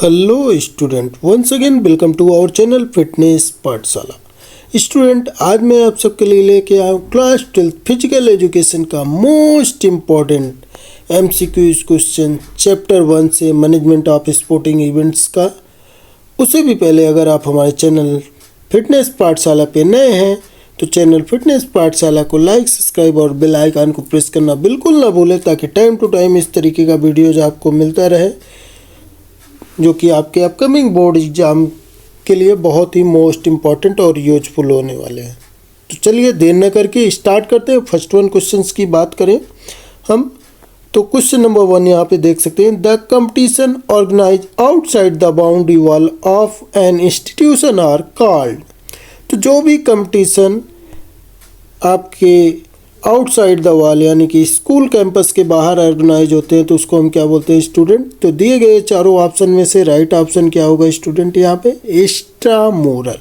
Hello student, once again welcome to our channel fitness Pathshala. Student, आज मैं आप सबके लिए लेके आया हूँ क्लास 12 फिजिकल एजुकेशन का most important MCQs question chapter 1 से मैनेजमेंट ऑफ स्पोर्टिंग इवेंट्स का। उससे भी पहले अगर आप हमारे चैनल फिटनेस पाठशाला पे नए हैं तो चैनल फिटनेस पाठशाला को लाइक, सब्सक्राइब और बेल आइकन को प्रेस करना बिल्कुल ना भूलें, ताकि टाइम टू टाइम इस तरीके का वीडियोज आपको मिलता रहे जो कि आपके अपकमिंग बोर्ड एग्ज़ाम के लिए बहुत ही मोस्ट इम्पॉर्टेंट और यूजफुल होने वाले हैं। तो चलिए देर न करके स्टार्ट करते हैं। फर्स्ट वन क्वेश्चंस की बात करें हम तो क्वेश्चन नंबर 1 यहाँ पे देख सकते हैं। The competition organise outside the boundary wall of an institution are called. तो जो भी कंपटीशन आपके आउटसाइड द वॉल यानी कि स्कूल कैंपस के बाहर ऑर्गेनाइज होते हैं तो उसको हम क्या बोलते हैं स्टूडेंट। तो दिए गए चारों ऑप्शन में से राइट ऑप्शन क्या होगा स्टूडेंट, यहाँ पे एक्स्ट्रामुरल।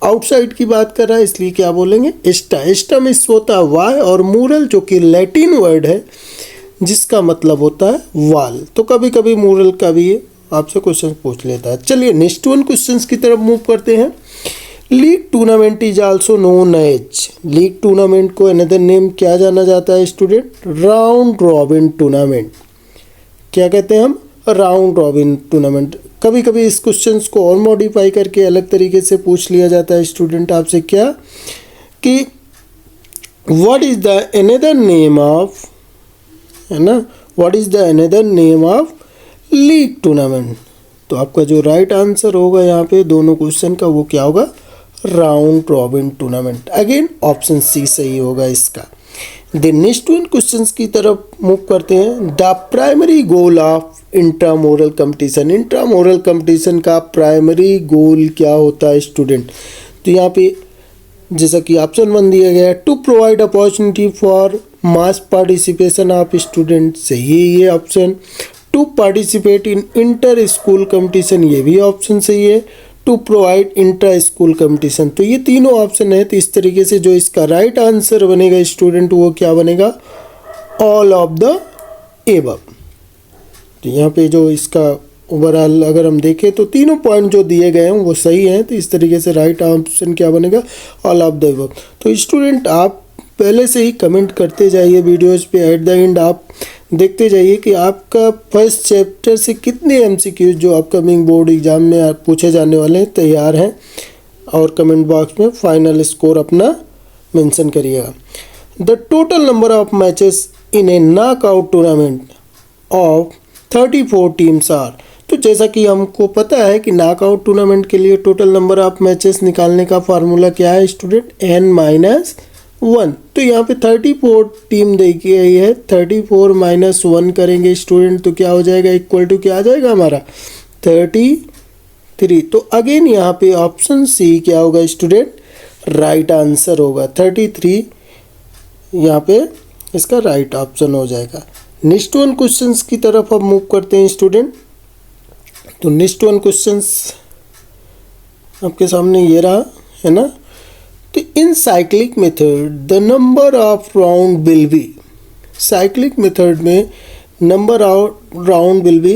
आउटसाइड की बात कर रहा है इसलिए क्या बोलेंगे एक्स्ट्रा। एक्स्ट्रा मीन्स होता है वाई और मूरल जो कि लैटिन वर्ड है जिसका मतलब होता है वॉल। तो कभी कभी मूरल का भी आपसे क्वेश्चन पूछ लेता है। चलिए नेक्स्ट वन क्वेश्चन की तरफ मूव करते हैं। League tournament is also known as. League tournament को अनदर नेम क्या जाना जाता है स्टूडेंट, राउंड रॉबिन टूर्नामेंट। क्या कहते हैं हम, राउंड रॉबिन टूर्नामेंट। कभी कभी इस क्वेश्चंस को और मॉडिफाई करके अलग तरीके से पूछ लिया जाता है स्टूडेंट आपसे, क्या कि what is the another name of, है ना, what is the another name of league tournament. तो आपका जो राइट आंसर होगा यहाँ पे दोनों क्वेश्चन का वो क्या होगा, round robin tournament. Again option C सही होगा इसका। द नेक्स्ट वन क्वेश्चन की तरफ मूव करते हैं। The primary goal of intramural competition. Intramural competition का प्राइमरी गोल क्या होता है स्टूडेंट। तो यहाँ पे जैसा कि ऑप्शन 1 दिया गया है, to provide opportunity for mass participation of student, सही है ये option. To participate in inter school competition, ये भी ऑप्शन सही है। To provide intra school competition, तो ये तीनों ऑप्शन है। तो इस तरीके से जो इसका राइट आंसर बनेगा स्टूडेंट वो क्या बनेगा, ऑल ऑफ द एबव। तो यहाँ पे जो इसका ओवरऑल अगर हम देखें तो तीनों पॉइंट जो दिए गए हैं वो सही हैं। तो इस तरीके से राइट ऑप्शन क्या बनेगा, ऑल ऑफ द एबव। तो स्टूडेंट आप पहले से ही कमेंट करते जाइए वीडियोज़ पे, एट द एंड आप देखते जाइए कि आपका फर्स्ट चैप्टर से कितने एमसीक्यूज जो अपकमिंग बोर्ड एग्जाम में आप पूछे जाने वाले हैं तैयार हैं, और कमेंट बॉक्स में फाइनल स्कोर अपना मेंशन करिएगा। The total number of matches in a knockout tournament of 34 teams are. तो जैसा कि हमको पता है कि नॉकआउट टूर्नामेंट के लिए टोटल नंबर ऑफ मैचेस निकालने का फार्मूला क्या है स्टूडेंट, n-1। तो यहाँ पे 34 टीम दी गई है, 34 - 1 करेंगे स्टूडेंट तो क्या हो जाएगा, इक्वल टू क्या आ जाएगा हमारा 33। तो अगेन यहाँ पे ऑप्शन सी क्या होगा स्टूडेंट, राइट आंसर होगा 33। यहाँ पे इसका राइट ऑप्शन हो जाएगा। नेक्स्ट वन क्वेश्चन की तरफ अब मूव करते हैं स्टूडेंट। तो नेक्स्ट वन क्वेश्चन आपके सामने ये रहा है ना। तो in cyclic method the number of round will be. Cyclic method में number of round will be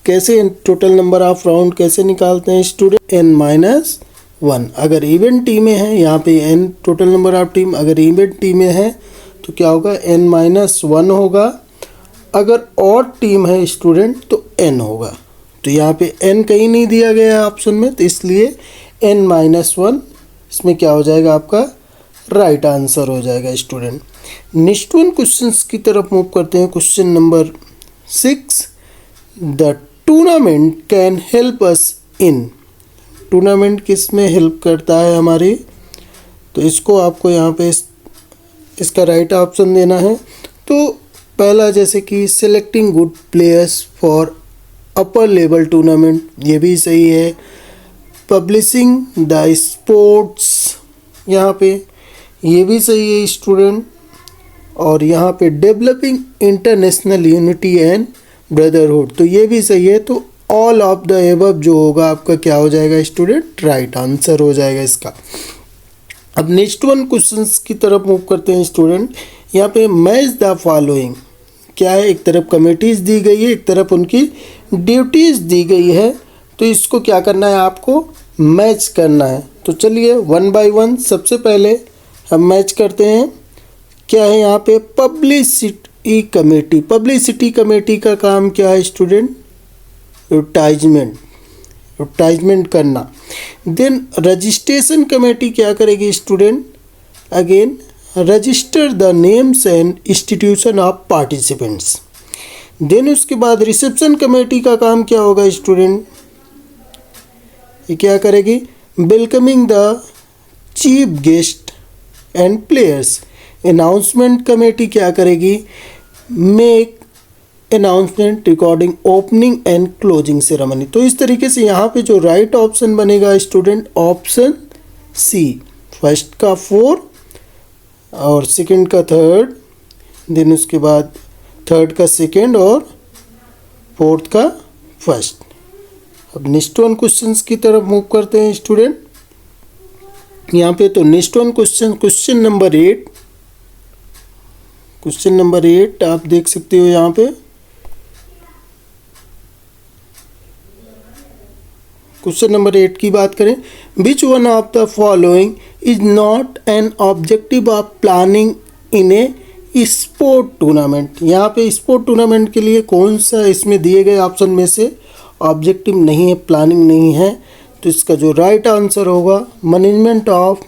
कैसे, टोटल नंबर ऑफ राउंड कैसे निकालते हैं स्टूडेंट, n-1। अगर इवेंट टीमें हैं यहाँ पे n total number of team, अगर इवेंट टीमें हैं तो क्या होगा, n-1 होगा। अगर और टीम है स्टूडेंट तो n होगा। तो यहाँ पे n कहीं नहीं दिया गया है ऑप्शन में, तो इसलिए n-1 इसमें क्या हो जाएगा, आपका राइट आंसर हो जाएगा स्टूडेंट। नेक्स्ट वन क्वेश्चन की तरफ मूव करते हैं। Question number 6, the tournament can help us in. Tournament किस में हेल्प करता है हमारी, तो इसको आपको यहाँ पे इसका राइट ऑप्शन देना है। तो पहला जैसे कि selecting good players for upper level tournament, ये भी सही है। पब्लिशिंग द स्पोर्ट्स, यहाँ पे ये भी सही है स्टूडेंट। और यहाँ पे developing international unity and brotherhood, तो ये भी सही है। तो ऑल ऑफ द एबव जो होगा आपका क्या हो जाएगा स्टूडेंट, राइट आंसर हो जाएगा इसका। अब नेक्स्ट वन क्वेश्चन की तरफ मूव करते हैं स्टूडेंट। यहाँ पे मैच द फॉलोइंग, क्या है, एक तरफ कमिटीज़ दी गई है, एक तरफ उनकी ड्यूटीज़ दी गई है तो इसको क्या करना है, आपको मैच करना है। तो चलिए 1 बाय 1 सबसे पहले हम मैच करते हैं। क्या है यहाँ पे, पब्लिसिटी कमेटी। पब्लिसिटी कमेटी का काम क्या है स्टूडेंट, एडवर्टाइजमेंट करना। देन रजिस्ट्रेशन कमेटी क्या करेगी student, again register the names and institution of participants. Then उसके बाद रिसेप्शन कमेटी का काम क्या होगा स्टूडेंट, ये क्या करेगी, welcoming the chief guest and players. Announcement committee क्या करेगी, make announcement recording opening and closing ceremony. तो इस तरीके से यहाँ पे जो राइट ऑप्शन बनेगा स्टूडेंट, ऑप्शन सी, फर्स्ट का 4 और सेकंड का 3, देन उसके बाद थर्ड का 2 और फोर्थ का 1। अब नेक्स्ट वन क्वेश्चंस की तरफ मूव करते हैं स्टूडेंट। यहाँ पे तो next one question number 8, question number 8 आप देख सकते हो यहाँ पे। क्वेश्चन नंबर 8 की बात करें, विच one of the following is not an objective of planning in a sport tournament. यहाँ पे स्पोर्ट टूर्नामेंट के लिए कौन सा इसमें दिए गए ऑप्शन में से ऑब्जेक्टिव नहीं है, प्लानिंग नहीं है। तो इसका जो राइट आंसर होगा, management of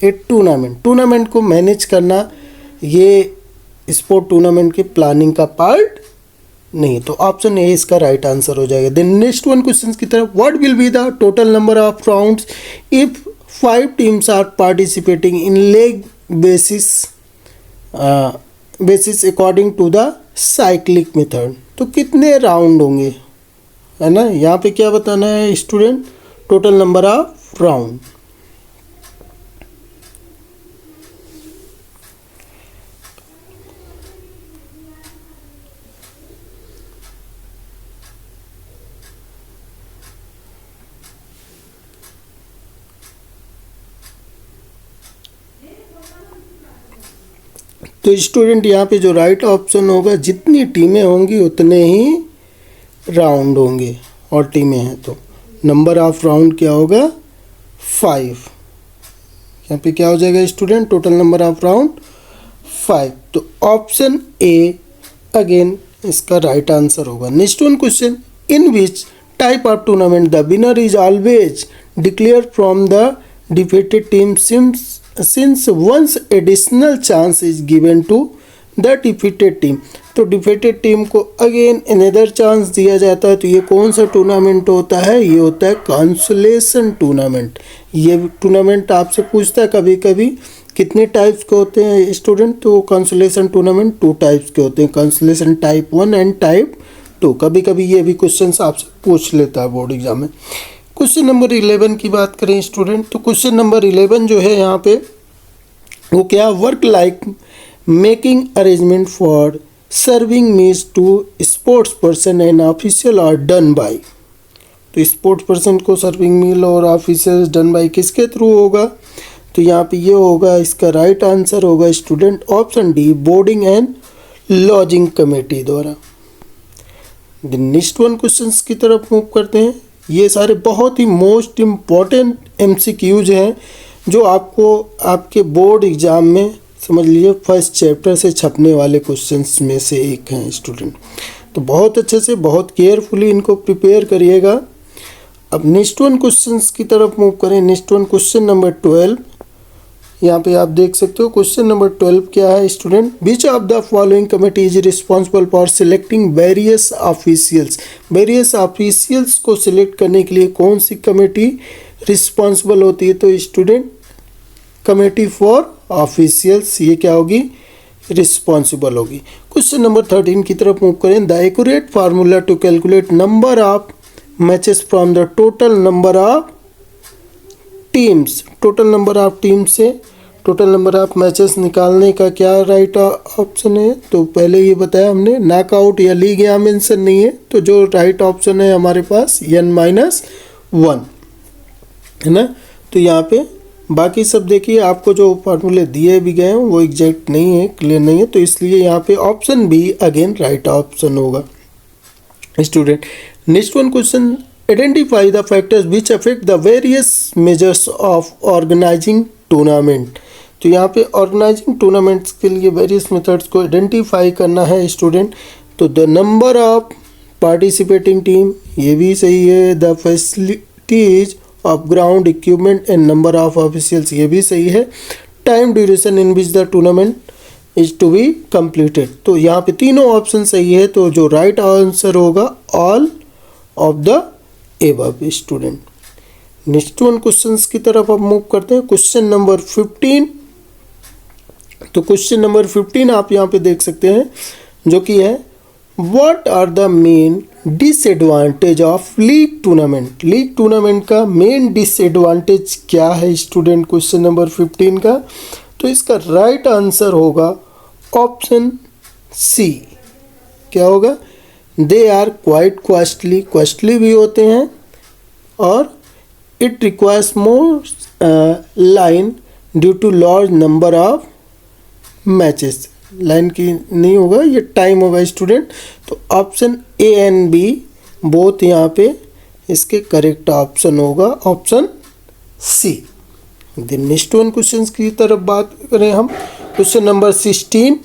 A tournament. Tournament को मैनेज करना ये स्पोर्ट टूर्नामेंट के प्लानिंग का पार्ट नहीं। तो ऑप्शन ए इसका राइट आंसर हो जाएगा। देन नेक्स्ट वन क्वेश्चन की तरफ, what will be the total number of rounds if 5 teams are participating in league basis according to the cyclic method. तो कितने राउंड होंगे, है ना, यहाँ पे क्या बताना है student, total number of round. तो स्टूडेंट यहाँ पे जो राइट ऑप्शन होगा, जितनी टीमें होंगी उतने ही राउंड होंगे, और टीमें हैं तो नंबर ऑफ राउंड क्या होगा, 5। यहाँ पे क्या हो जाएगा student, total number of round 5। तो ऑप्शन ए अगेन इसका राइट आंसर होगा। Next one question, in which type of tournament the winner is always declare from the defeated team since once additional chance is given to the defeated team। तो defeated team को again another chance दिया जाता है। तो ये कौन सा tournament होता है, ये होता है कंसोलेशन टूर्नामेंट। ये टूर्नामेंट आपसे पूछता है कभी कभी कितने टाइप्स के होते हैं स्टूडेंट, तो कंसोलेशन टूर्नामेंट 2 टाइप्स के होते हैं, कंसोलेशन टाइप 1 एंड टाइप 2। कभी कभी ये भी क्वेश्चन आपसे पूछ लेता है बोर्ड एग्जाम में। क्वेश्चन नंबर 11 की बात करें स्टूडेंट, तो क्वेश्चन नंबर 11 जो है यहाँ पे वो क्या, work like making arrangement for serving meals to sports person and official are done by. तो स्पोर्ट्स पर्सन को सर्विंग मील और ऑफिशियल डन बाय किसके थ्रू होगा, तो यहाँ पे ये होगा, इसका राइट आंसर होगा student option D, boarding and lodging committee द्वारा। नेक्स्ट वन क्वेश्चंस की तरफ मूव करते हैं। ये सारे बहुत ही मोस्ट इम्पॉर्टेंट MCQs हैं जो आपको आपके बोर्ड एग्ज़ाम में समझ लीजिए फर्स्ट चैप्टर से छपने वाले क्वेश्चंस में से एक हैं स्टूडेंट। तो बहुत अच्छे से, बहुत केयरफुली इनको प्रिपेयर करिएगा। अब नेक्स्ट वन क्वेश्चंस की तरफ मूव करें। नेक्स्ट वन क्वेश्चन नंबर 12, यहाँ पे आप देख सकते हो क्वेश्चन नंबर 12 क्या है student, which of the following committee is responsible for selecting various officials. Various officials को सिलेक्ट करने के लिए कौन सी कमेटी रिस्पॉन्सिबल होती है, तो स्टूडेंट कमेटी फॉर ऑफिशियल्स ये क्या होगी, रिस्पॉन्सिबल होगी। क्वेश्चन नंबर 13 की तरफ मूव करें। The accurate formula to calculate number of matches from the total number of teams. Total number of teams से टोटल नंबर ऑफ मैचेस निकालने का क्या राइट ऑप्शन है, तो पहले ये बताया हमने, नॉकआउट या लीग यहाँ मेंशन नहीं है। तो जो राइट ऑप्शन है हमारे पास n-1 है ना। तो यहाँ पे बाकी सब देखिए, आपको जो फार्मूले दिए भी गए हैं वो एग्जैक्ट नहीं है, क्लियर नहीं है, तो इसलिए यहाँ पे option B again right option होगा student. Next one question, identify the factors which affect the various measures of organising tournament. तो यहाँ पे ऑर्गेनाइजिंग टूर्नामेंट्स के लिए वेरियस मेथड्स को आइडेंटिफाई करना है स्टूडेंट। तो the number of participating team, ये भी सही है। The facilities of ground equipment and number of officials, ये भी सही है। Time duration in which the tournament is to be completed, तो यहाँ पे तीनों ऑप्शन सही है। तो जो राइट आंसर होगा all of the above student. Next one questions की तरफ अब मूव करते हैं। Question number 15। तो क्वेश्चन नंबर 15 आप यहाँ पे देख सकते हैं, जो कि है what are the main disadvantage of league tournament. League tournament का मेन डिसएडवांटेज क्या है स्टूडेंट, क्वेश्चन नंबर 15 का। तो इसका राइट आंसर होगा ऑप्शन सी। क्या होगा, they are quite costly, costly भी होते हैं, और it requires more line due to large number of matches. Line की नहीं होगा, ये टाइम होगा स्टूडेंट। तो option A and B both यहाँ पे इसके करेक्ट ऑप्शन होगा, option C. Then next one question की तरफ बात करें हम। Question number 16,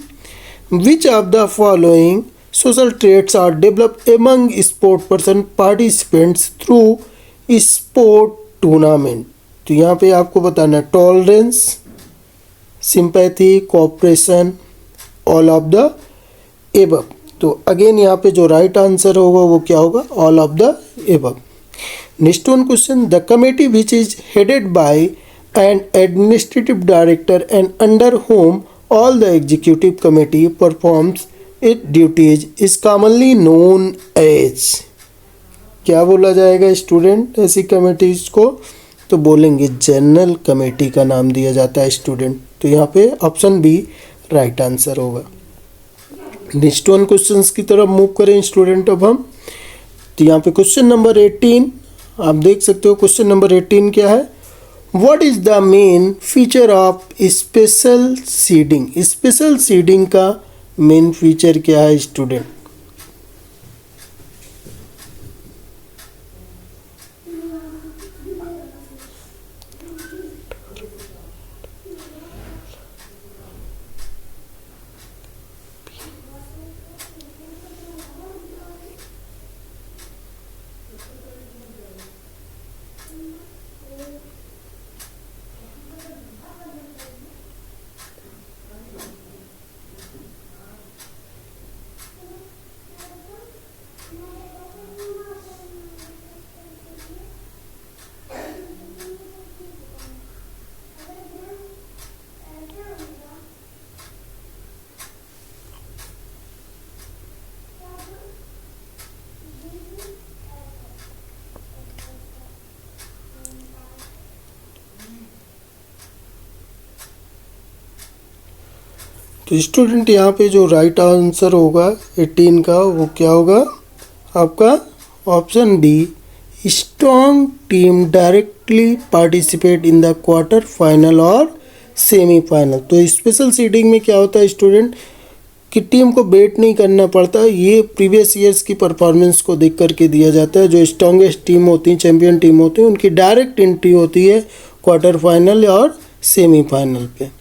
which of the following social traits are developed among sport person participants through sport tournament. तो यहाँ पे आपको बताना है tolerance, sympathy, cooperation, all of the above. तो अगेन यहाँ पे जो राइट आंसर होगा वो क्या होगा, all of the above. Next one question, the committee which is headed by an administrative director and under whom all the executive committee performs it duties is commonly known as. क्या बोला जाएगा student ऐसी committees को, तो बोलेंगे general committee का नाम दिया जाता है स्टूडेंट। तो यहाँ पे ऑप्शन बी राइट आंसर होगा। नेक्स्ट वन क्वेश्चंस की तरफ मूव करें स्टूडेंट अब हम। तो यहाँ पे क्वेश्चन नंबर 18 आप देख सकते हो। क्वेश्चन नंबर 18 क्या है, what is the main feature of special seeding. Special seeding का मेन फीचर क्या है स्टूडेंट। तो स्टूडेंट यहाँ पे जो राइट आंसर होगा 18 का वो क्या होगा आपका, option D. Strong team directly participate in the quarter final और सेमीफाइनल। तो स्पेशल सीडिंग में क्या होता है स्टूडेंट कि टीम को बेट नहीं करना पड़ता, ये प्रीवियस ईयर्स की परफॉर्मेंस को देख करके दिया जाता है। जो स्ट्रॉन्गेस्ट टीम होती हैं, चैंपियन टीम होती है, उनकी डायरेक्ट एंट्री होती है क्वार्टर फाइनल और सेमीफाइनल पे।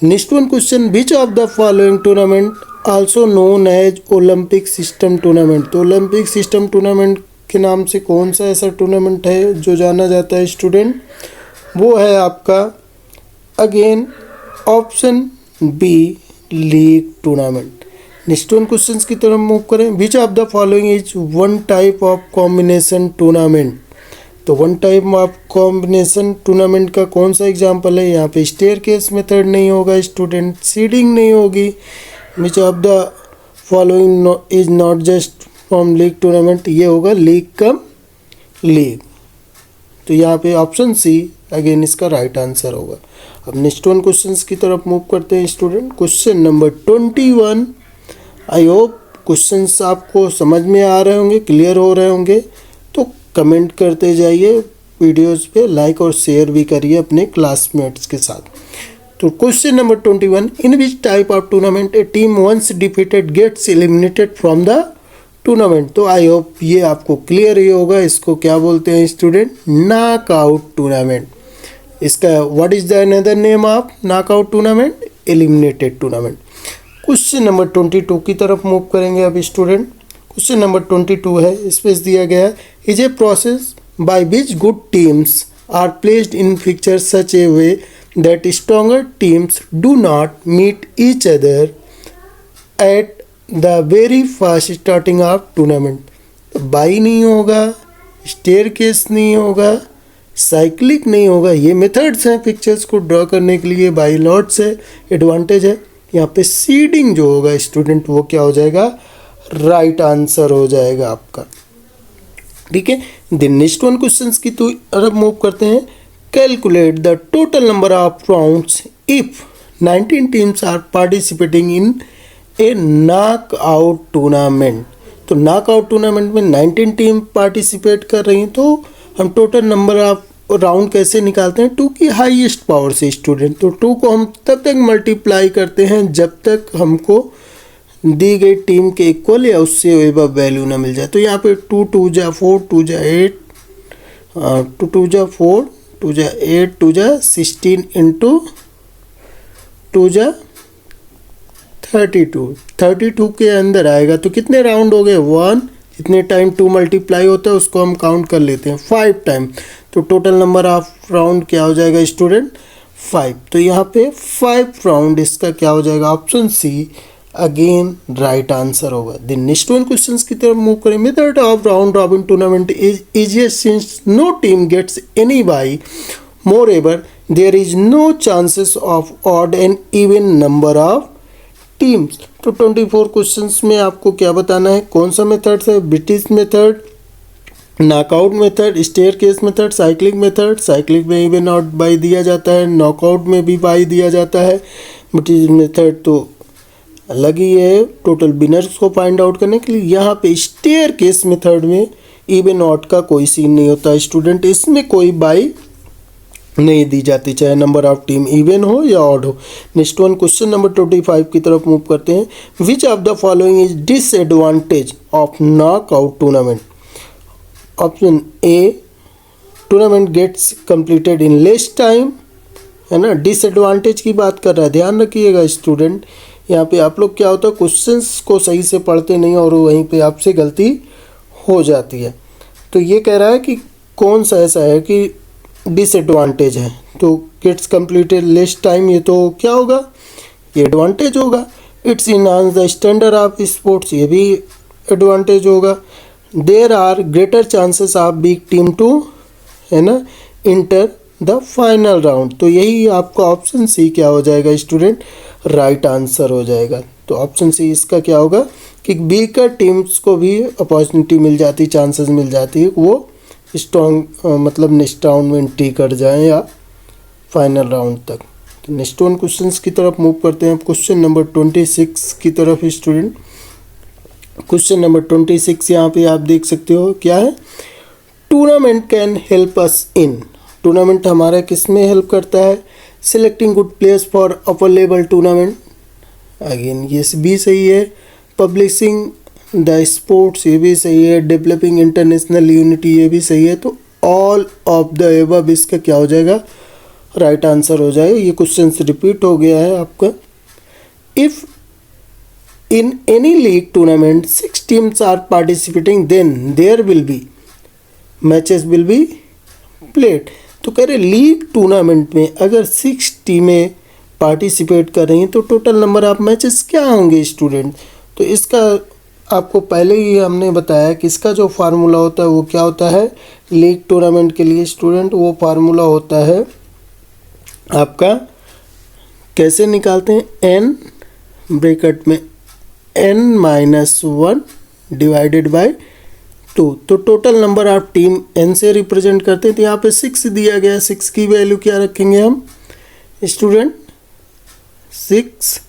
Next one question, which of the following tournament also known as Olympic system tournament. तो ओलंपिक सिस्टम टूर्नामेंट के नाम से कौन सा ऐसा टूर्नामेंट है जो जाना जाता है स्टूडेंट, वो है आपका again option B league tournament. Next one question की तरफ मूव करें। Which of the following is one type of combination tournament. तो one type of combination tournament का कौन सा एग्जांपल है, यहाँ पे स्टेयरकेस मेथड नहीं होगा स्टूडेंट, सीडिंग नहीं होगी। विच of the following is not just from league tournament, ये होगा लीग कम लीग। तो यहाँ पे ऑप्शन सी अगेन इसका राइट आंसर होगा। अब नेक्स्ट वन क्वेश्चन की तरफ मूव करते हैं student. Question number 21। I hope questions आपको समझ में आ रहे होंगे, क्लियर हो रहे होंगे। तो कमेंट करते जाइए, वीडियोस पे लाइक और शेयर भी करिए अपने क्लासमेट्स के साथ। तो question number 21, in which type of tournament a team once defeated gets eliminated from the tournament. तो आई होप ये आपको क्लियर ही होगा, इसको क्या बोलते हैं स्टूडेंट, नॉकआउट टूर्नामेंट। इसका what is the another name of knockout tournament, eliminated tournament. Question number 22 की तरफ मूव करेंगे अब स्टूडेंट। क्वेश्चन नंबर 22 है, इस पे दिया गया है, is a process by which good teams are placed in fixture such a way that stronger teams do not meet each other at the very first starting of tournament. Bye नहीं होगा, staircase नहीं होगा, cyclic नहीं होगा, ये methods हैं pictures को draw करने के लिए, बाई लॉट्स है, एडवांटेज है। यहाँ पे सीडिंग जो होगा स्टूडेंट वो क्या हो जाएगा, राइट आंसर हो जाएगा आपका। ठीक है, द नेक्स्ट वन क्वेश्चंस की तो अब मूव करते हैं। Calculate the total number of rounds if 19 teams are participating in a knockout tournament. तो नॉकआउट टूर्नामेंट में 19 टीम पार्टिसिपेट कर रही हैं, तो हम टोटल नंबर ऑफ राउंड कैसे निकालते हैं, 2 की हाईएस्ट पावर से स्टूडेंट। तो 2 को हम तब तक मल्टीप्लाई करते हैं जब तक हमको दी गई टीम के इक्वल या उससे एबव वैल्यू ना मिल जाए। तो यहाँ पे 2 2 जा 4 2 जा 8 2 2 जा 4 2 जा 8 2 जा 16 इंटू 2 जा 32 के अंदर आएगा। तो कितने राउंड हो गए, 1। इतने टाइम 2 मल्टीप्लाई होता है उसको हम काउंट कर लेते हैं 5 टाइम। तो टोटल नंबर ऑफ राउंड क्या हो जाएगा स्टूडेंट, 5। तो यहाँ पे 5 राउंड इसका क्या हो जाएगा, option C again right answer होगा। द नेक्स्ट वन क्वेश्चन की तरफ मूव करें। Method of round robin tournament is easiest since no team gets any bye, moreover there is no chances of odd and even number of teams. तो 24 questions में आपको क्या बताना है, कौन सा मेथड है, British method, knockout method, staircase method, cyclic method. Cyclic में इवन आउट बाई दिया जाता है, नॉकआउट में भी बाई दिया जाता है। ब्रिटिश मेथड तो अलग ही है टोटल विनर्स को फाइंड आउट करने के लिए। यहाँ पे स्टेयरकेस मेथड में इवन आउट का कोई सीन नहीं होता स्टूडेंट, इसमें कोई बाई नहीं दी जाती, चाहे नंबर ऑफ टीम इवन हो या ऑड हो। नेक्स्ट वन क्वेश्चन नंबर 25 की तरफ मूव करते हैं। Which of the following is disadvantage of knockout tournament. Option A, tournament gets completed in less time, है ना। डिसएडवांटेज की बात कर रहा है, ध्यान रखिएगा स्टूडेंट। यहाँ पे आप लोग क्या होता है, क्वेश्चंस को सही से पढ़ते नहीं और वहीं पे आपसे गलती हो जाती है। तो ये कह रहा है कि कौन सा ऐसा है कि डिसएडवांटेज है, तो गेट्स कंप्लीटेड लेस टाइम, ये तो क्या होगा, ये एडवांटेज होगा। It's enhance the standard of sports, ये भी एडवांटेज होगा। There are greater chances of big team to, है ना, इंटर द फाइनल राउंड। तो यही आपका ऑप्शन सी क्या हो जाएगा स्टूडेंट, राइट आंसर हो जाएगा। तो ऑप्शन सी इसका क्या होगा कि वीकर टीम्स को भी अपॉर्चुनिटी मिल जाती, चांसेस मिल जाती है वो स्ट्रॉन्ग मतलब नेक्स्ट राउंड में एंट्री कर जाएं या फाइनल राउंड तक। तो नेक्स्ट वन क्वेश्चंस की तरफ मूव करते हैं। क्वेश्चन नंबर 26 की तरफ स्टूडेंट। क्वेश्चन नंबर 26 यहाँ पे आप देख सकते हो क्या है, tournament can help us in. Tournament हमारा किस में हेल्प करता है, selecting good players for upper level tournament, again ये भी सही है। पब्लिशिंग द स्पोर्ट्स, ये भी सही है। डेवलपिंग इंटरनेशनल यूनिटी, ये भी सही है। तो ऑल ऑफ द एबव इसका क्या हो जाएगा, राइट आंसर हो जाएगा। ये क्वेश्चन रिपीट हो गया है आपका। If in any league tournament 6 teams are participating then there will be matches will be played. तो कह रहे लीग टूर्नामेंट में अगर 6 टीमें पार्टिसिपेट कर रही हैं तो टोटल नंबर ऑफ मैचेस क्या होंगे स्टूडेंट। तो इसका आपको पहले ही हमने बताया कि इसका जो फार्मूला होता है वो क्या होता है लीग टूर्नामेंट के लिए स्टूडेंट, वो फार्मूला होता है आपका, कैसे निकालते हैं, n ब्रैकेट में n-1 डिवाइडेड बाय 2। तो total number of team n से रिप्रेजेंट करते हैं। तो यहाँ पे 6 दिया गया, 6 की वैल्यू क्या रखेंगे हम स्टूडेंट, 6,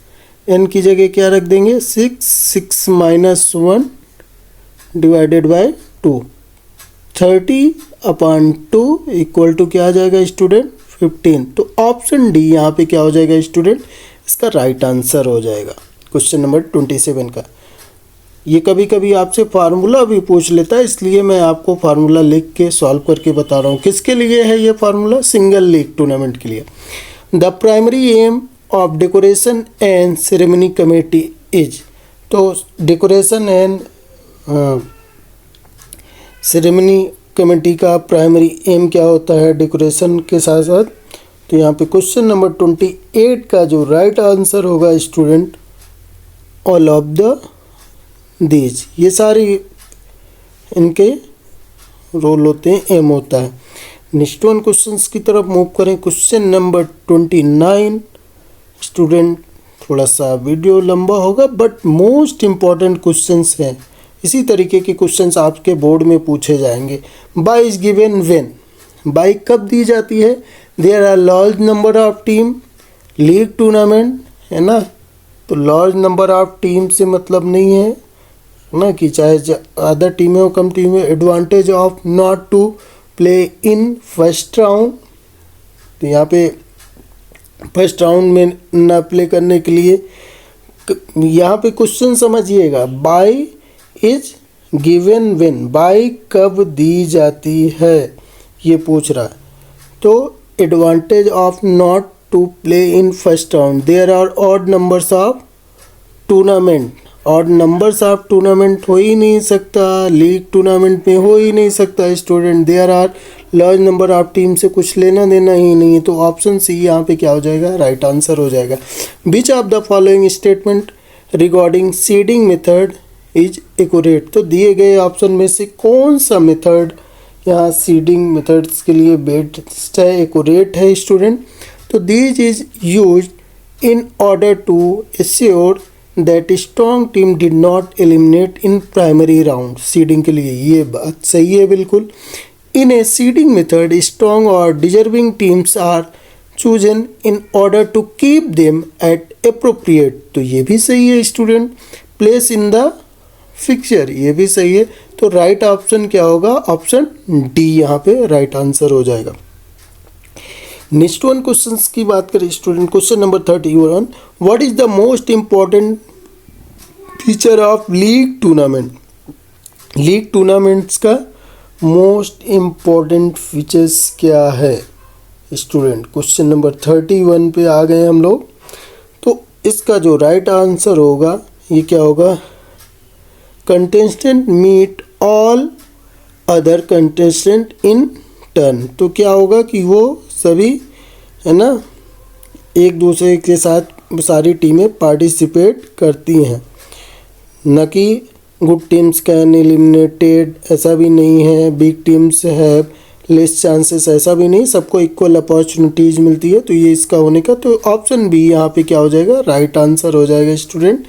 n की जगह क्या रख देंगे 6, 6 - 1 डिवाइडेड बाय 2, 30/2 इक्वल टू क्या आ जाएगा स्टूडेंट 15। तो ऑप्शन डी यहाँ पे क्या हो जाएगा स्टूडेंट, इसका राइट आंसर हो जाएगा क्वेश्चन नंबर 27 का। ये कभी कभी आपसे फार्मूला भी पूछ लेता है, इसलिए मैं आपको फार्मूला लिख के सॉल्व करके बता रहा हूँ। किसके लिए है ये फार्मूला? सिंगल लीग टूर्नामेंट के लिए। The primary aim of decoration and ceremony committee is, तो डेकोरेशन एंड सेरेमनी कमेटी का प्राइमरी एम क्या होता है डेकोरेशन के साथ साथ? तो यहाँ पे क्वेश्चन नंबर 28 का जो राइट आंसर होगा student, all of the these, ये सारी इनके रोल होते हैं, एम होता है। नेक्स्ट वन क्वेश्चंस की तरफ मूव करें। क्वेश्चन नंबर 29 स्टूडेंट, थोड़ा सा वीडियो लंबा होगा बट मोस्ट इम्पॉर्टेंट क्वेश्चंस हैं। इसी तरीके के क्वेश्चंस आपके बोर्ड में पूछे जाएंगे। Bye is given when, bye कब दी जाती है? There are large number of team, league tournament है ना, तो लार्ज नंबर ऑफ टीम से मतलब नहीं है ना कि चाहे अदर टीमें हो कम टीमें। Advantage of not to play in first round, तो यहाँ पे फर्स्ट राउंड में ना प्ले करने के लिए, यहाँ पे क्वेश्चन समझिएगा, bye is given when, bye कब दी जाती है ये पूछ रहा है। तो advantage of not to play in first round, there are odd numbers of tournament, odd numbers of tournament हो ही नहीं सकता, लीग टूर्नामेंट में हो ही नहीं सकता student. There are large number of team से कुछ लेना देना ही नहीं है, तो ऑप्शन सी यहाँ पे क्या हो जाएगा? राइट आंसर हो जाएगा। विच of the following statement regarding seeding method is accurate, तो दिए गए ऑप्शन में से कौन सा मेथड यहाँ सीडिंग मेथड्स के लिए बेस्ट है, एक्यूरेट है स्टूडेंट? तो this is used in order to assure that strong team did not eliminate in primary round, seeding के लिए ये बात सही है बिल्कुल। In a seeding method strong और deserving teams are chosen in order to keep them at appropriate, तो ये भी सही है student. Place in the fixture, ये भी सही है। तो राइट ऑप्शन क्या होगा? ऑप्शन डी यहाँ पे राइट आंसर हो जाएगा। नेक्स्ट वन क्वेश्चन की बात करें student, question number 31, what is the most important feature of league tournament? League tournaments का मोस्ट इम्पॉर्टेंट फीचर्स क्या है स्टूडेंट? क्वेश्चन नंबर 31 पे आ गए हम लोग। तो इसका जो राइट आंसर होगा ये क्या होगा? Contestant meet all other contestant in turn, तो क्या होगा कि वो सभी है ना एक दूसरे के साथ सारी टीमें पार्टिसिपेट करती हैं, न कि गुड टीम्स कैन एलिमिनेटेड, ऐसा भी नहीं है। Big teams have less chances, ऐसा भी नहीं, सबको इक्वल अपॉर्चुनिटीज मिलती है। तो ये इसका होने का, तो ऑप्शन बी यहाँ पे क्या हो जाएगा? राइट आंसर हो जाएगा स्टूडेंट।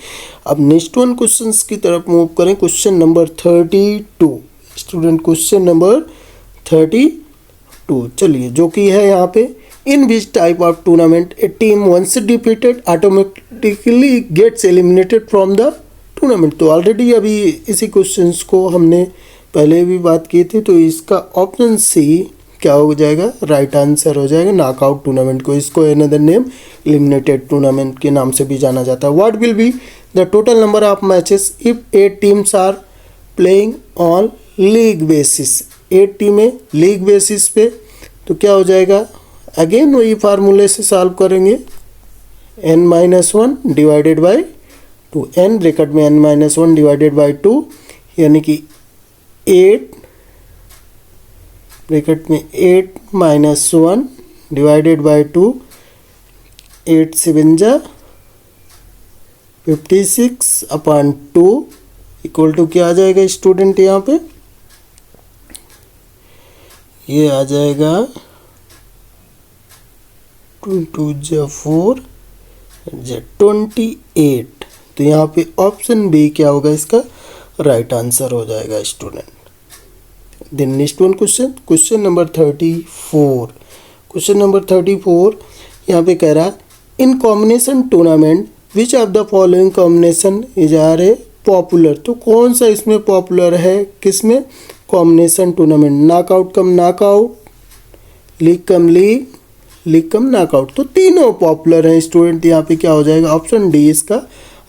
अब नेक्स्ट वन क्वेश्चंस की तरफ मूव करें। Question number 32 student, question number 32 चलिए, जो कि है यहाँ पे, in which type of tournament a team once defeated automatically gets eliminated from the tournament. तो ऑलरेडी अभी इसी क्वेश्चंस को हमने पहले भी बात की थी, तो इसका ऑप्शन सी क्या हो जाएगा? राइट आंसर हो जाएगा। नॉकआउट टूर्नामेंट को, इसको अनदर नेम एलिमिनेटेड टूर्नामेंट के नाम से भी जाना जाता है। What will be the total number of matches if 8 teams are playing on league basis? 8 टीमें लीग बेसिस पे, तो क्या हो जाएगा? अगेन वही फार्मूले से सॉल्व करेंगे, n-1 divided by 2, n bracket में n-1 डिवाइडेड बाई 2, यानी कि 8 ब्रैकेट में 8-1 डिवाइडेड बाई 2, 8 7 जा 56 अपॉन 2 इक्वल टू क्या आ जाएगा स्टूडेंट? यहाँ पे ये आ जाएगा 2 जा 4 जा 28। तो यहाँ पे ऑप्शन बी क्या होगा? इसका राइट आंसर हो जाएगा student. Then next one question, question number 34। Question number 34 यहाँ पे कह रहा है, in combination tournament which of the following combination is are a popular? तो कौन सा इसमें पॉपुलर है? किसमें? Combination tournament, knockout cum knockout, league cum league, league cum knockout, तो तीनों पॉपुलर हैं स्टूडेंट। यहाँ पे क्या हो जाएगा? ऑप्शन डी इसका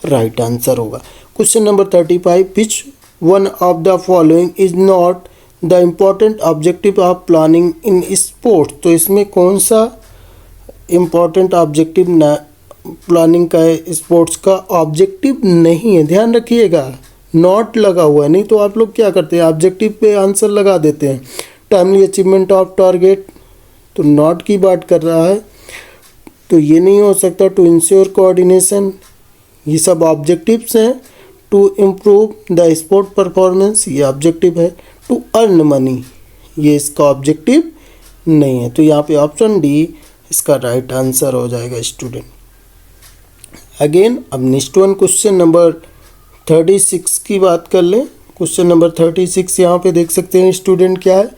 राइट आंसर होगा। Question number 35, which one of the following is not the important objective of planning in sports. तो इसमें कौन सा इम्पॉर्टेंट ऑब्जेक्टिव ना प्लानिंग का है, स्पोर्ट्स का ऑब्जेक्टिव नहीं है। ध्यान रखिएगा, नॉट लगा हुआ है, नहीं तो आप लोग क्या करते हैं ऑब्जेक्टिव पे आंसर लगा देते हैं। टाइमली अचीवमेंट ऑफ टारगेट, तो नॉट की बात कर रहा है, तो ये नहीं हो सकता। टू इंश्योर कोऑर्डिनेशन, ये सब ऑब्जेक्टिव्स हैं। To improve the sport performance, ये ऑब्जेक्टिव है। टू अर्न मनी, ये इसका ऑब्जेक्टिव नहीं है। तो यहाँ पे ऑप्शन डी इसका राइट आंसर हो जाएगा स्टूडेंट। अगेन अब नेक्स्ट वन क्वेश्चन नंबर 36 की बात कर लें। क्वेश्चन नंबर 36 यहाँ पे देख सकते हैं स्टूडेंट क्या है,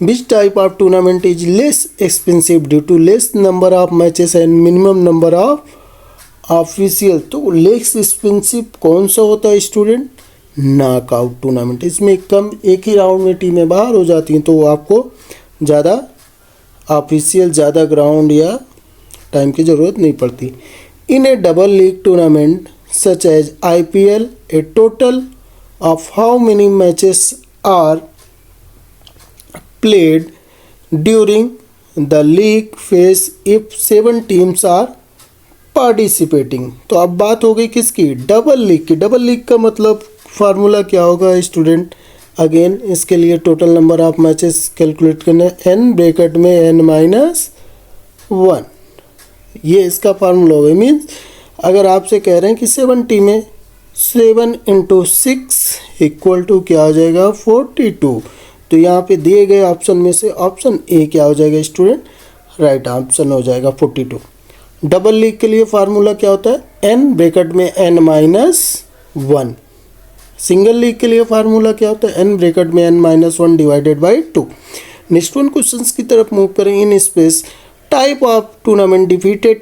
which type of tournament is less expensive due to less number of matches and minimum number of official. तो लेस एक्सपेंसिव कौन सा होता है स्टूडेंट, नॉकआउट टूर्नामेंट। इसमें कम एक ही राउंड में टीमें बाहर हो जाती हैं, तो आपको ज़्यादा ऑफिशियल, ज़्यादा ग्राउंड या टाइम की ज़रूरत नहीं पड़ती। In a double league tournament such as IPL, a total of how many matches are played during the league phase if 7 teams are participating. तो अब बात हो गई किसकी, डबल लीग की। डबल लीग का मतलब फार्मूला क्या होगा स्टूडेंट, अगेन इसके लिए total number of matches calculate करना है, n ब्रैकेट में n-1, ये इसका फार्मूला होगा। मीन्स अगर आपसे कह रहे हैं कि 7 टीमें, 7 × 6 इक्वल टू क्या हो जाएगा 42। तो यहाँ पे दिए गए ऑप्शन में से ऑप्शन ए क्या हो जाएगा स्टूडेंट, राइट ऑप्शन हो जाएगा 42। डबल लीग के लिए फार्मूला क्या होता है, n ब्रैकेट में n-1। सिंगल लीग के लिए फार्मूला क्या होता है, n ब्रैकेट में n-1 divided by 2। Next one questions की तरफ मूव करें। In space type of tournament defeated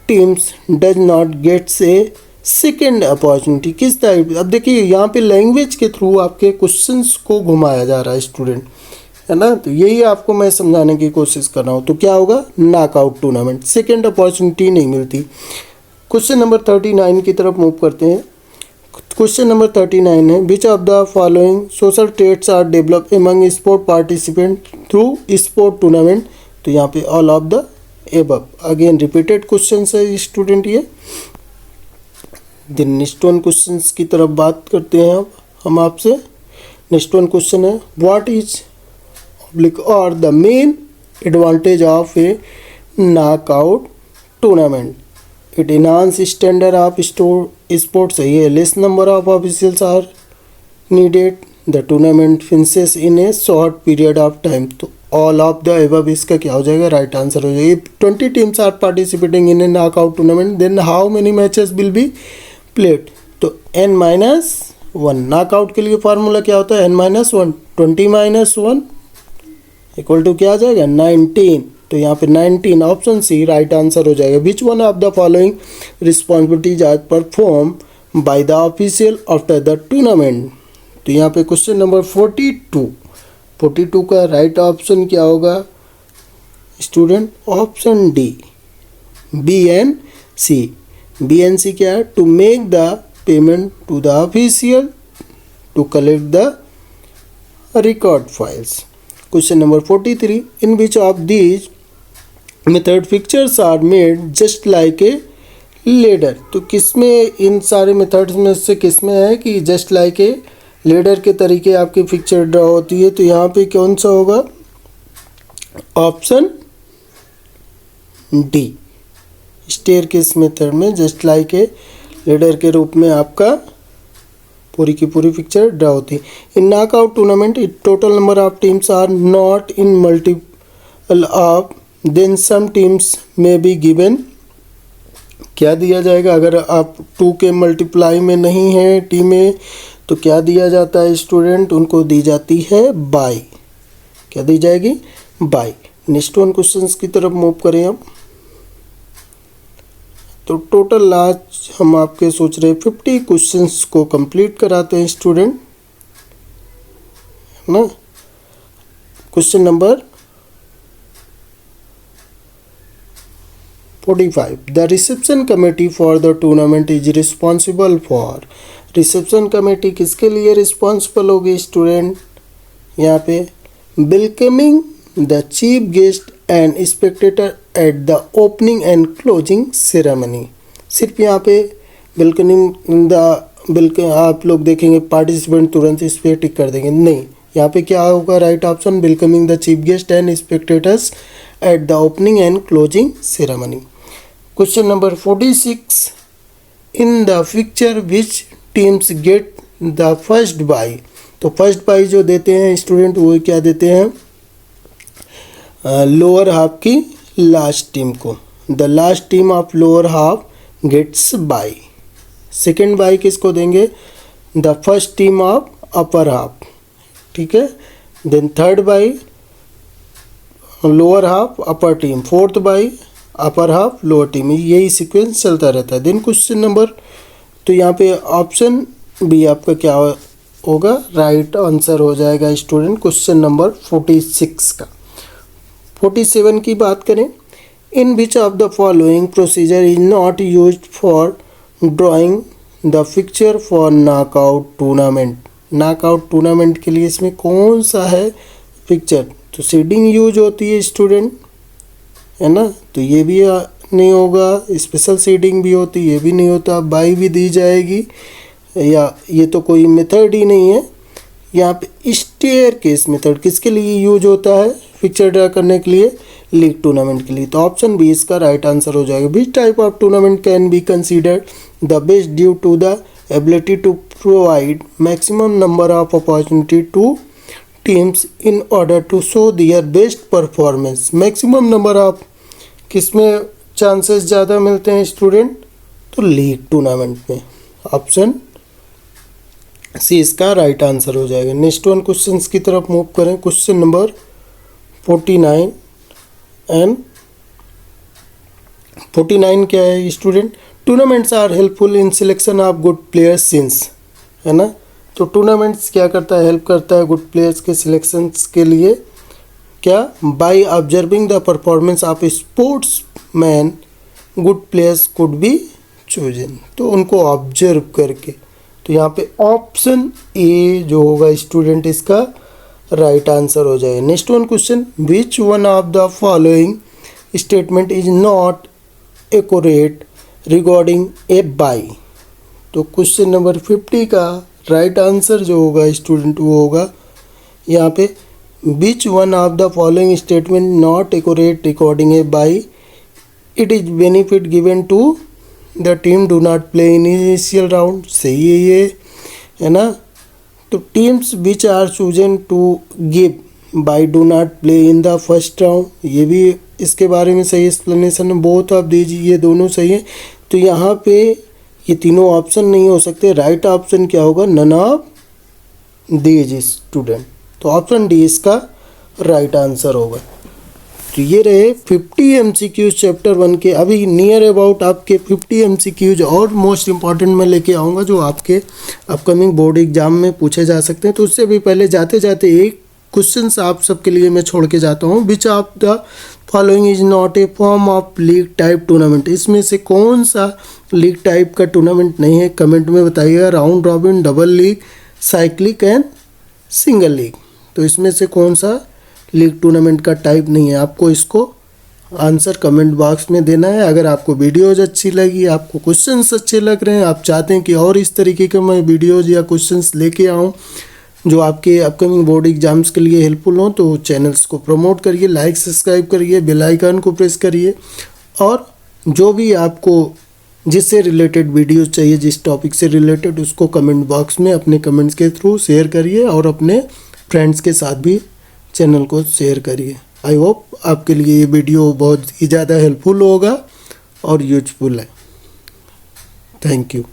teams does not gets a second opportunity. किस टाइप, अब देखिए यहाँ पे लैंग्वेज के थ्रू आपके क्वेश्चंस को घुमाया जा रहा है स्टूडेंट, है ना। तो यही आपको मैं समझाने की कोशिश कर रहा हूँ। तो क्या होगा, नॉकआउट टूर्नामेंट, सेकेंड अपॉर्चुनिटी नहीं मिलती। क्वेश्चन नंबर 39 की तरफ मूव करते हैं। क्वेश्चन नंबर 39 है, which of the following social traits are develop among sport participant through sport tournament. तो यहाँ पे all of the above. Again repeated question है स्टूडेंट ये। दिन नेक्स्ट वन क्वेश्चन की तरफ बात करते हैं अब हम आपसे। नेक्स्ट वन क्वेश्चन है, व्हाट इज और the main advantage of a knockout tournament. It enhance standard of sports है ये, less number of officials are needed, the tournament finishes in a short period of time. तो all of the above इसका क्या हो जाएगा, right answer हो जाएगा। 20 teams are participating in a knockout tournament, then how many matches will be played. तो n-1, knockout के लिए फार्मूला क्या होता है, n-1, 20-1 इक्वल टू क्या आ जाएगा 19। तो यहाँ पे 19 ऑप्शन सी राइट आंसर हो जाएगा। Which one of the following responsibilities are perform by the official after the tournament. तो यहाँ पे क्वेश्चन नंबर 42 का राइट ऑप्शन क्या होगा student, option D, BNC। BNC क्या है, to make the payment to the official to collect the record files. Question number 43, in which of these method pictures are made just like a ladder. तो किसमें, इन सारे methods में से किसमें है कि जस्ट लाइक ए लेडर के तरीके आपकी पिक्चर ड्रॉ होती है। तो यहाँ पे कौन सा होगा, ऑप्शन डी, स्टेयरकेस मेथड में जस्ट लाइक ए लेडर के रूप में आपका पूरी की पूरी पिक्चर ड्रॉ होती है। In knockout tournament total number of teams are not in multiple of, then some teams may be given. क्या दिया जाएगा, अगर आप 2 के मल्टीप्लाई में नहीं है टीमें तो क्या दिया जाता है स्टूडेंट, उनको दी जाती है बाई। क्या दी जाएगी, बाई। नेक्स्ट वन क्वेश्चंस की तरफ मूव करें अब। तो टोटल आज हम आपके सोच रहे 50 क्वेश्चंस को कंप्लीट कराते हैं स्टूडेंट, है ना। Question number 45. The reception committee for the tournament is responsible for. Reception committee किसके लिए रिस्पॉन्सिबल होगी स्टूडेंट? यहाँ पे welcoming the chief guest and Spectator eight the opening and closing ceremony. सिर्फ यहाँ पे वेलकमिंग द आप लोग देखेंगे पार्टिसिपेंट तुरंत इस पर टिक कर देंगे, नहीं, यहाँ पे क्या होगा right option, welcoming the chief guest and spectators at the opening and closing ceremony. Question number 46, in the picture which teams get the first bye. तो फर्स्ट बाई जो देते हैं स्टूडेंट वो क्या देते हैं, लोअर हाफ की लास्ट टीम को। The last team of lower half gets bye. Second bye किसको देंगे, the first team of upper half, ठीक है। Then third by lower half upper team, fourth by upper half lower team, यही sequence चलता रहता है। Then question number, तो यहाँ पे ऑप्शन बी आपका क्या होगा, राइट आंसर हो जाएगा स्टूडेंट क्वेश्चन नंबर 46 का। 47 की बात करें, in which of the following procedure is not used for drawing the picture for knockout tournament. Knockout tournament के लिए इसमें कौन सा है पिक्चर, तो सीडिंग यूज होती है स्टूडेंट, है ना, तो ये भी नहीं होगा, स्पेशल सीडिंग भी होती है, ये भी नहीं होता, बाई भी दी जाएगी, या ये तो कोई मेथड ही नहीं है। यहाँ पे स्टेयर केस मेथड किसके लिए यूज होता है, पिक्चर ड्रा करने के लिए, लीग टूर्नामेंट के लिए। तो ऑप्शन बी इसका राइट आंसर हो जाएगा। Which type of tournament can be considered the best due to the ability to provide maximum number of opportunity to teams in order to show their best performance. Maximum number of किसमें chances ज़्यादा मिलते हैं student, तो league tournament में। Option C इसका right answer हो जाएगा। Next one questions की तरफ मूव करें। क्वेश्चन नंबर 49 एंड 49 क्या है student, tournaments are helpful in selection of good players since, है ना, तो टूर्नामेंट्स क्या करता है, हेल्प करता है गुड प्लेयर्स के सिलेक्शंस के लिए, क्या, by observing the performance of sports man good players could be chosen, तो उनको ऑब्जर्व करके। तो यहाँ पे ऑप्शन ए जो होगा स्टूडेंट इसका राइट आंसर हो जाएगा। Next one question, which one of the following statement is not accurate regarding A by. तो क्वेश्चन नंबर 50 का राइट आंसर जो होगा स्टूडेंट वो होगा यहाँ पे, which one of the following statement not accurate recording a bye, it is benefit given to the team do not play in initial round. सही है ये, है ना, तो teams which are chosen to give bye do not play in the first round, ये भी इसके बारे में सही एक्सप्लेनेशन है। बोथ ऑफ दीज ये दोनों सही है, तो यहाँ पे ये तीनों ऑप्शन नहीं हो सकते। राइट ऑप्शन क्या होगा, नन ऑफ दीज स्टूडेंट, तो ऑप्शन डी इसका राइट आंसर होगा। तो ये रहे 50 MCQs चैप्टर 1 के। अभी नियर अबाउट आपके 50 MCQs और मोस्ट इंपॉर्टेंट मैं लेके आऊँगा जो आपके अपकमिंग बोर्ड एग्जाम में पूछे जा सकते हैं। तो उससे भी पहले जाते जाते एक क्वेश्चंस आप सबके लिए मैं छोड़ के जाता हूँ। विच of the following is not a form of league type tournament, इसमें से कौन सा लीग टाइप का टूर्नामेंट नहीं है, कमेंट में बताइएगा। Round robin, double league, cyclic and single league, तो इसमें से कौन सा लीग टूर्नामेंट का टाइप नहीं है, आपको इसको आंसर कमेंट बॉक्स में देना है। अगर आपको वीडियोज़ अच्छी लगी, आपको क्वेश्चंस अच्छे लग रहे हैं, आप चाहते हैं कि और इस तरीके के मैं वीडियोज़ या क्वेश्चंस लेके आऊँ जो आपके अपकमिंग बोर्ड एग्जाम्स के लिए हेल्पफुल हों, तो चैनल्स को प्रमोट करिए, लाइक सब्सक्राइब करिए, बेल आइकन को प्रेस करिए, और जो भी आपको जिससे रिलेटेड वीडियोज़ चाहिए, जिस टॉपिक से रिलेटेड, उसको कमेंट बॉक्स में अपने कमेंट्स के थ्रू शेयर करिए और अपने फ्रेंड्स के साथ भी चैनल को शेयर करिए। आई होप आपके लिए ये वीडियो बहुत ही ज़्यादा हेल्पफुल होगा और यूजफुल है। Thank you.